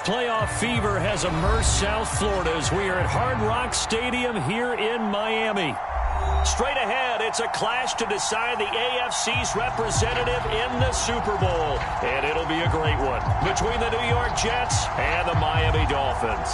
Playoff fever has immersed South Florida as we are at Hard Rock Stadium here in Miami. Straight ahead, it's a clash to decide the AFC's representative in the Super Bowl. And it'll be a great one between the New York Jets and the Miami Dolphins.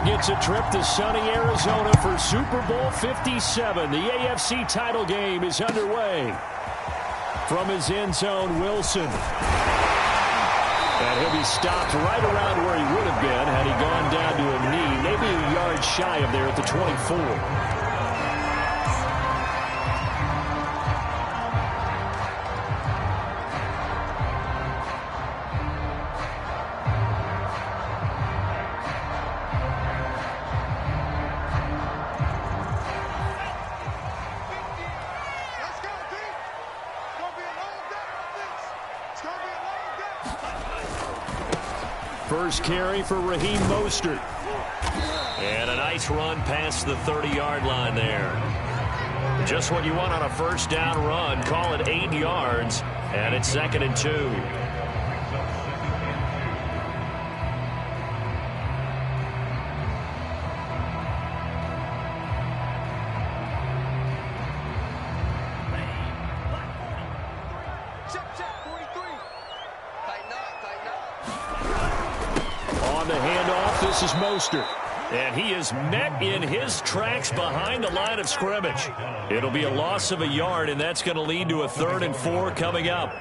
Gets a trip to sunny Arizona for Super Bowl 57. The AFC title game is underway. From his end zone, Wilson. And he'll be stopped right around where he would have been had he gone down to a knee, maybe a yard shy of there at the 24. First carry for Raheem Mostert. And a nice run past the 30-yard line there. Just what you want on a first down run. Call it 8 yards, and it's 2nd and 2. This is Mostert, and he is met in his tracks behind the line of scrimmage. It'll be a loss of a yard, and that's going to lead to a 3rd and 4 coming up.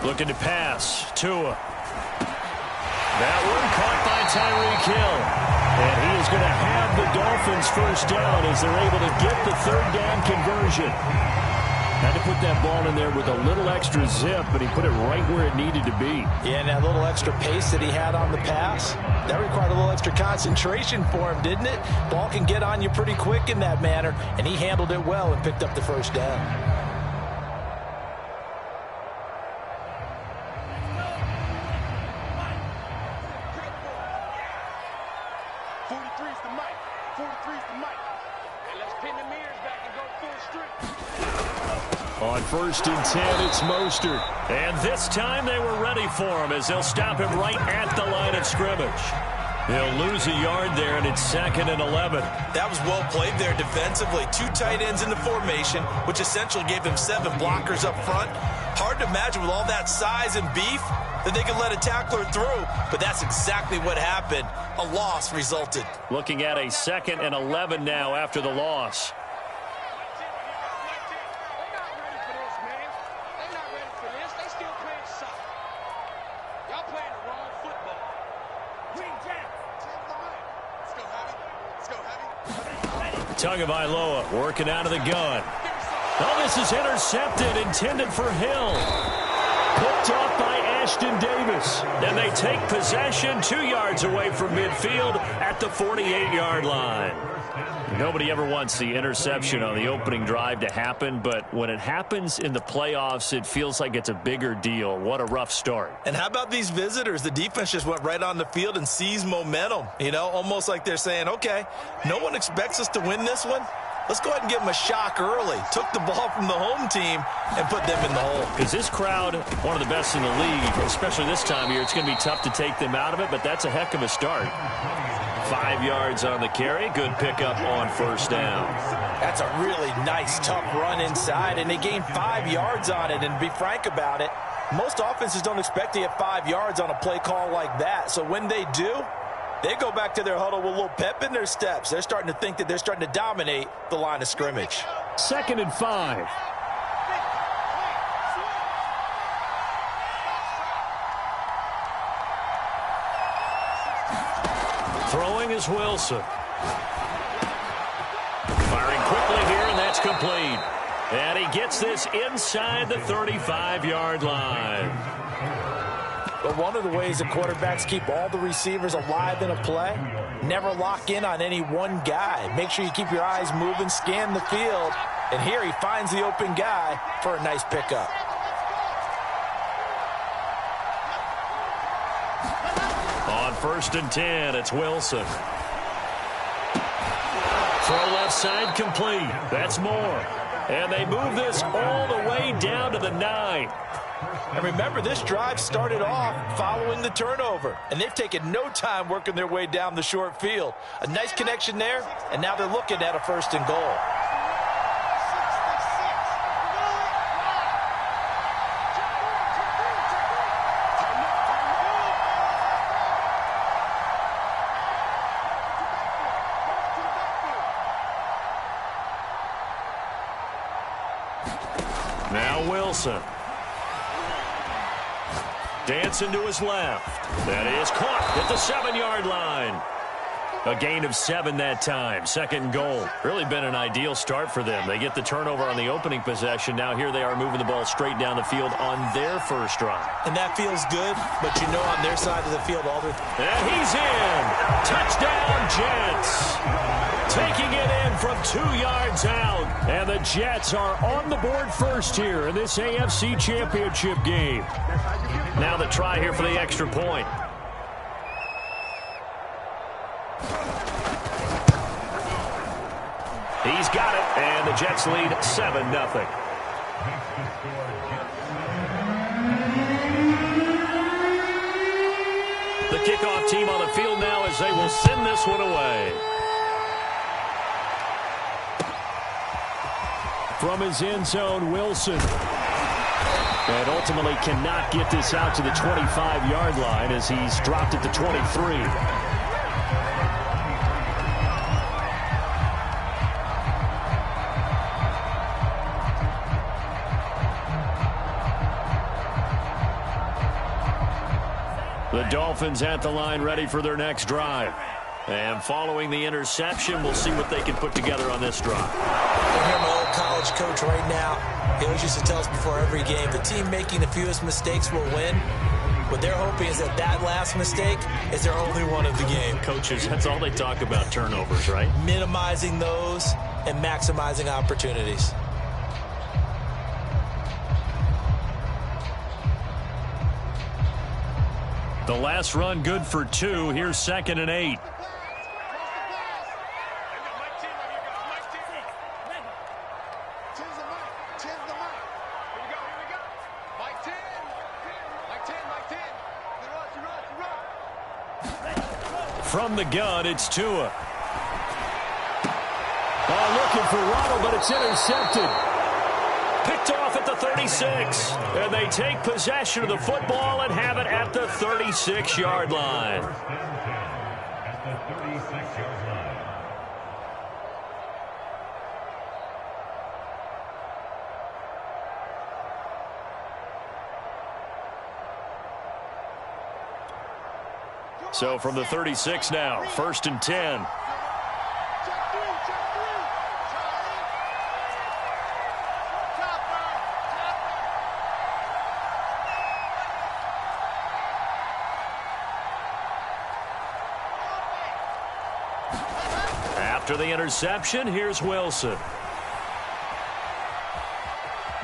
Looking to pass. Tua. That one caught by Tyreek Hill. And he is going to have the Dolphins first down as they're able to get the 3rd down conversion. Had to put that ball in there with a little extra zip, but he put it right where it needed to be. Yeah, and that little extra pace that he had on the pass, that required a little extra concentration for him, didn't it? Ball can get on you pretty quick in that manner, and he handled it well and picked up the first down. On 1st and 10, it's Mostert. And this time they were ready for him as they'll stop him right at the line of scrimmage. He'll lose a yard there, and it's 2nd and 11. That was well played there defensively. 2 tight ends in the formation, which essentially gave him 7 blockers up front. Hard to imagine with all that size and beef that they could let a tackler through, but that's exactly what happened. A loss resulted. Looking at a 2nd and 11 now after the loss. Tagovailoa working out of the gun. Oh, this is intercepted, intended for Hill. Picked off by Ashton Davis. And they take possession 2 yards away from midfield at the 48-yard line. Nobody ever wants the interception on the opening drive to happen, but when it happens in the playoffs, it feels like it's a bigger deal. What a rough start. And how about these visitors? The defense just went right on the field and seized momentum. You know, almost like they're saying, okay, no one expects us to win this one. Let's go ahead and give them a shock early. Took the ball from the home team and put them in the hole. Because this crowd, one of the best in the league, especially this time of year, it's going to be tough to take them out of it, but that's a heck of a start. 5 yards on the carry. Good pickup on first down. That's a really nice, tough run inside, and they gained 5 yards on it. And to be frank about it, most offenses don't expect to get 5 yards on a play call like that. So when they do, they go back to their huddle with a little pep in their steps. They're starting to think that they're starting to dominate the line of scrimmage. 2nd and 5. Throwing is Wilson. Firing quickly here, and that's complete. And he gets this inside the 35-yard line. But one of the ways the quarterbacks keep all the receivers alive in a play, never lock in on any one guy. Make sure you keep your eyes moving, scan the field. And here he finds the open guy for a nice pickup. On 1st and 10, it's Wilson. Throw left side complete. That's Moore. And they move this all the way down to the 9. And remember, this drive started off following the turnover. And they've taken no time working their way down the short field. A nice connection there, and now they're looking at a 1st and goal. Now Wilson. Dancing to his left. That is caught at the 7-yard line. A gain of 7 that time. 2nd and goal. Really been an ideal start for them. They get the turnover on the opening possession. Now here they are moving the ball straight down the field on their first drive. And that feels good, but you know on their side of the field, all they're... And he's in. Touchdown, Jets. Taking it in from 2 yards out. And the Jets are on the board first here in this AFC Championship game. Now the try here for the extra point. He's got it, and the Jets lead 7-0. The kickoff team on the field now as they will send this one away. From his end zone, Wilson. And ultimately cannot get this out to the 25-yard line as he's dropped it to 23. The Dolphins at the line ready for their next drive. And following the interception, we'll see what they can put together on this drive. I hear my old college coach right now. He always used to tell us before every game, the team making the fewest mistakes will win. What they're hoping is that that last mistake is their only one of the game. Coaches, that's all they talk about, turnovers, right? Minimizing those and maximizing opportunities. The last run good for 2. Here's 2nd and 8. From the gun, it's Tua. Oh, looking for Waddle, but it's intercepted. Picked off at the 36. And they take possession of the football and have it at the 36-yard line. So from the 36 now, 1st and 10. After the interception, here's Wilson.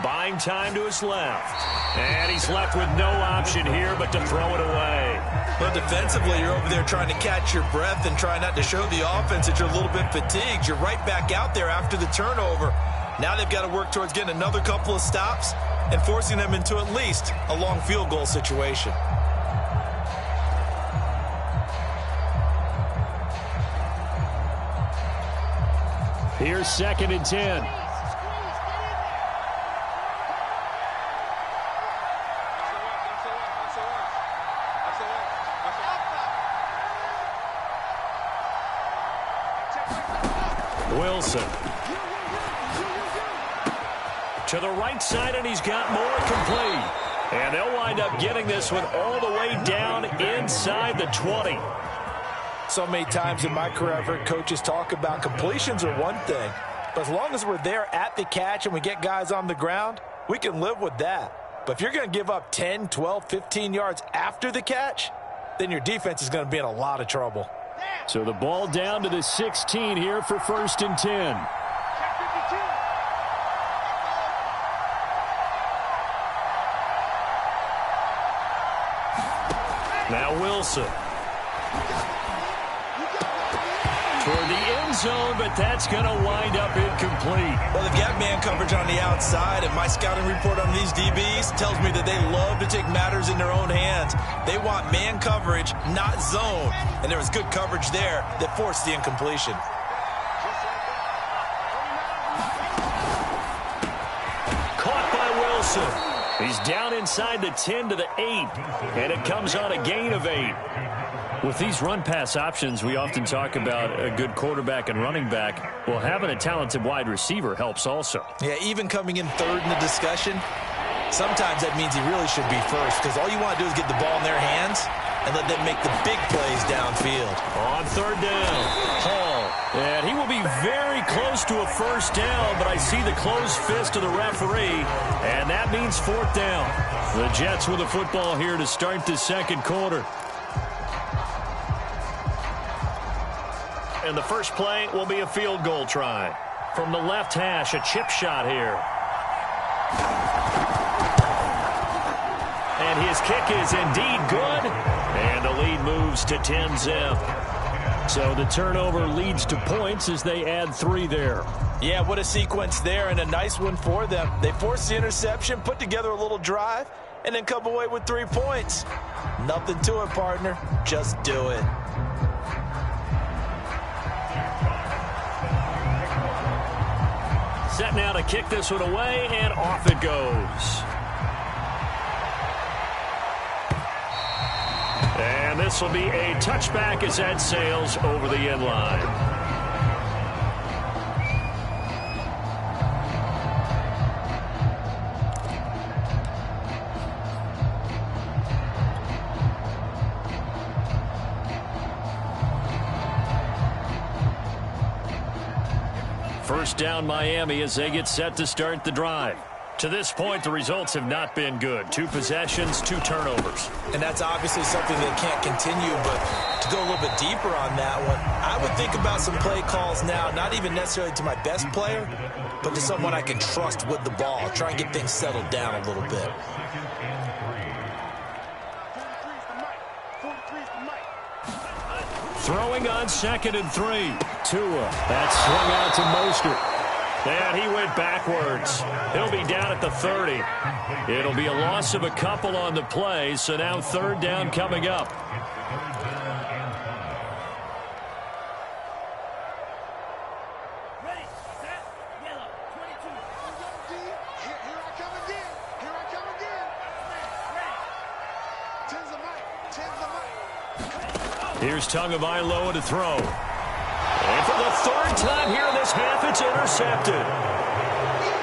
Buying time to his left. And he's left with no option here but to throw it away. But defensively, you're over there trying to catch your breath and try not to show the offense that you're a little bit fatigued. You're right back out there after the turnover. Now they've got to work towards getting another couple of stops and forcing them into at least a long field goal situation. Here's 2nd and 10. Wilson. To the right side, and he's got more complete. And they'll wind up getting this one all the way down inside the 20. So many times in my career, I've heard coaches talk about completions are one thing, but as long as we're there at the catch and we get guys on the ground, we can live with that. But if you're going to give up 10, 12, 15 yards after the catch, then your defense is going to be in a lot of trouble. So the ball down to the 16 here for 1st and 10. Now Wilson. Toward the end zone, but that's going to wind up incomplete. Well, they've got man coverage on the outside, and my scouting report on these DBs tells me that they love to take matters in their own hands. They want man coverage, not zone, and there was good coverage there that forced the incompletion. Caught by Wilson. He's down inside the 10 to the 8, and it comes on a gain of 8. With these run-pass options, we often talk about a good quarterback and running back. Well, having a talented wide receiver helps also. Yeah, even coming in third in the discussion, sometimes that means he really should be first, because all you want to do is get the ball in their hands and let them make the big plays downfield. On 3rd down, Hall. And he will be very close to a 1st down, but I see the closed fist of the referee, and that means 4th down. The Jets with the football here to start the 2nd quarter. And the first play will be a field goal try. From the left hash, a chip shot here. And his kick is indeed good. And the lead moves to 10-zip. So the turnover leads to points as they add 3 there. Yeah, what a sequence there, and a nice one for them. They forced the interception, put together a little drive, and then come away with 3 points. Nothing to it, partner. Just do it. Set now to kick this one away, and off it goes. And this will be a touchback as that sails over the end line. First down Miami as they get set to start the drive. To this point, the results have not been good. 2 possessions, 2 turnovers. And that's obviously something that can't continue, but to go a little bit deeper on that one, I would think about some play calls now, not even necessarily to my best player, but to someone I can trust with the ball. Try and get things settled down a little bit. Throwing on 2nd and 3. Tua. That's swung out to Mostert. And he went backwards. He'll be down at the 30. It'll be a loss of a couple on the play, so now 3rd down coming up. Ready, set, yellow, 22. Here I come again. Here I come again. Ready. Here's Tagovailoa to throw. And for the 3rd time here in this half, it's intercepted.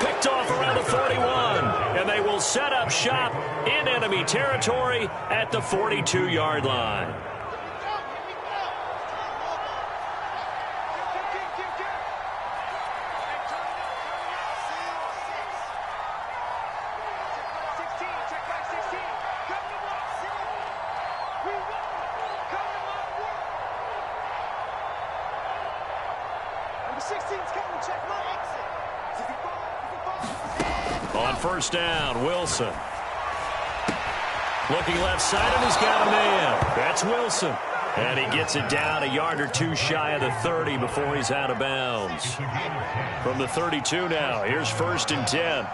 Picked off around the 41. And they will set up shop in enemy territory at the 42-yard line. On 1st down, Wilson. Looking left side, and he's got a man. That's Wilson. And he gets it down a yard or 2 shy of the 30 before he's out of bounds. From the 32 now, here's 1st and 10.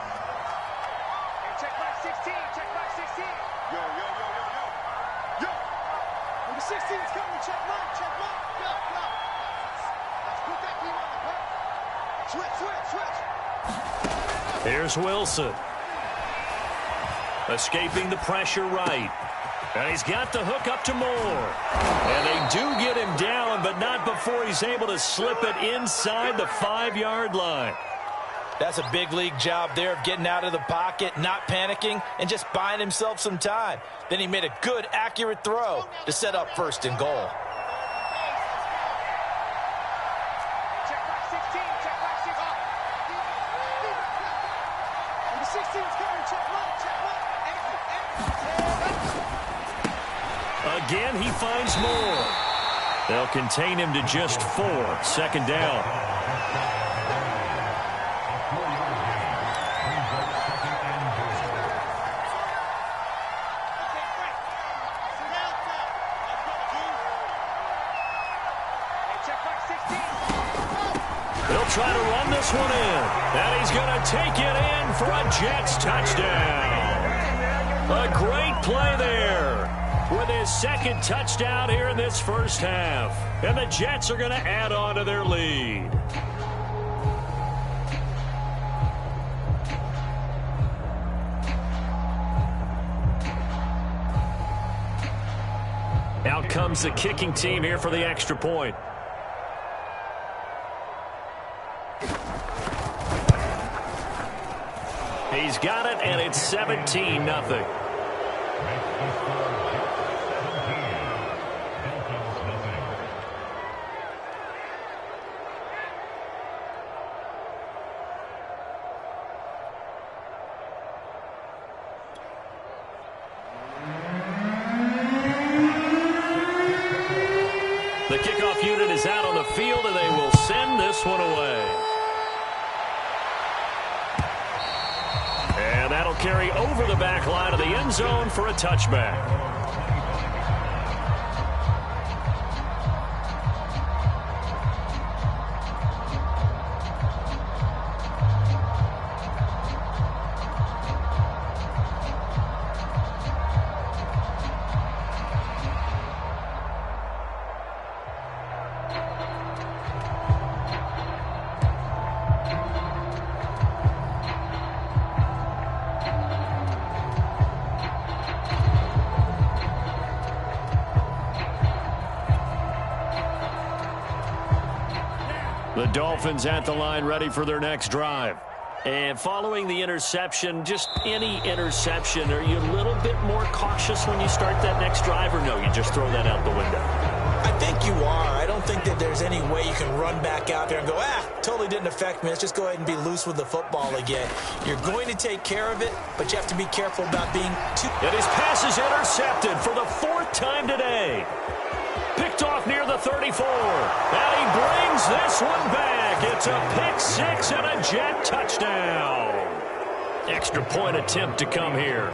Check back 16. Check back 16. Yo. Number 16's coming. Check mark. Yo. Let's put that team on the back. Switch. Here's Wilson. Escaping the pressure right. And he's got the hook up to Moore. And they do get him down, but not before he's able to slip it inside the 5-yard line. That's a big league job there of getting out of the pocket, not panicking, and just buying himself some time. Then he made a good, accurate throw to set up 1st and goal. again. He finds more. They'll contain him to just 4. 2nd down. They'll try to run this one in. And he's going to take it in for a Jets touchdown. A great play there with his 2nd touchdown here in this first half. And the Jets are going to add on to their lead. Out comes the kicking team here for the extra point. He's got it, and it's 17-0. The kickoff unit is out on the field, and they will send this one away. And that'll carry over the back line of the end zone for a touchback. The Dolphins at the line, ready for their next drive. And following the interception, just any interception, are you a little bit more cautious when you start that next drive, or no, you just throw that out the window? I think you are. I don't think that there's any way you can run back out there and go, totally didn't affect me. Let's just go ahead and be loose with the football again. You're going to take care of it, but you have to be careful about being too... And his pass is intercepted for the 4th time today. Picked off near the 34. And he brings this one back. It's a pick 6 and a Jet touchdown. Extra point attempt to come here.